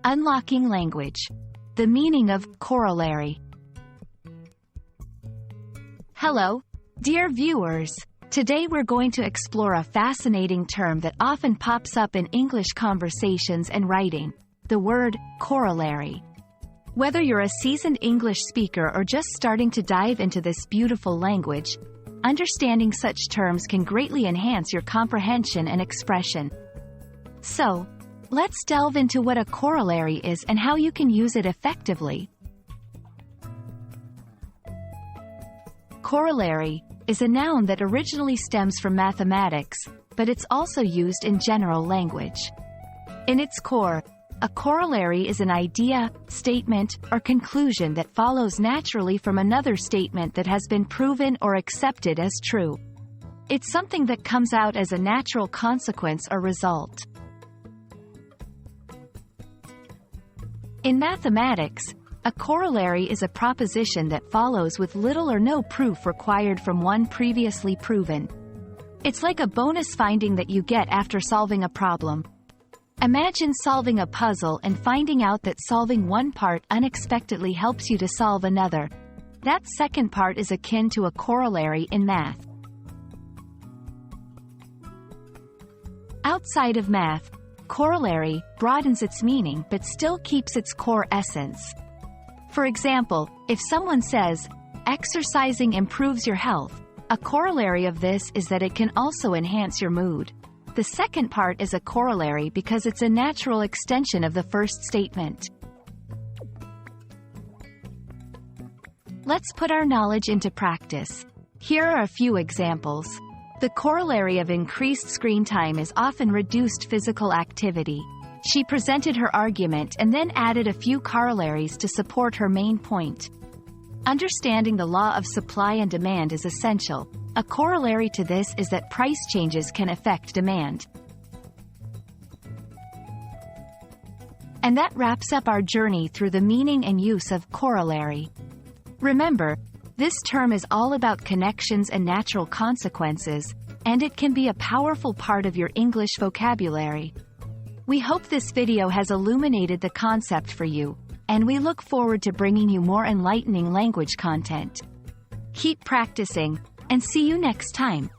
Unlocking language. The meaning of corollary. Hello, dear viewers. Today we're going to explore a fascinating term that often pops up in English conversations and writing, the word corollary. Whether you're a seasoned English speaker or just starting to dive into this beautiful language, understanding such terms can greatly enhance your comprehension and expression. So, let's delve into what a corollary is and how you can use it effectively. Corollary is a noun that originally stems from mathematics, but it's also used in general language. In its core, a corollary is an idea, statement, or conclusion that follows naturally from another statement that has been proven or accepted as true. It's something that comes out as a natural consequence or result. In mathematics, a corollary is a proposition that follows with little or no proof required from one previously proven. It's like a bonus finding that you get after solving a problem. Imagine solving a puzzle and finding out that solving one part unexpectedly helps you to solve another. That second part is akin to a corollary in math. Outside of math, corollary broadens its meaning but still keeps its core essence. For example, if someone says, "Exercising improves your health," a corollary of this is that it can also enhance your mood. The second part is a corollary because it's a natural extension of the first statement. Let's put our knowledge into practice. Here are a few examples. The corollary of increased screen time is often reduced physical activity. She presented her argument and then added a few corollaries to support her main point. Understanding the law of supply and demand is essential. A corollary to this is that price changes can affect demand. And that wraps up our journey through the meaning and use of corollary. Remember, this term is all about connections and natural consequences, and it can be a powerful part of your English vocabulary. We hope this video has illuminated the concept for you, and we look forward to bringing you more enlightening language content. Keep practicing, and see you next time.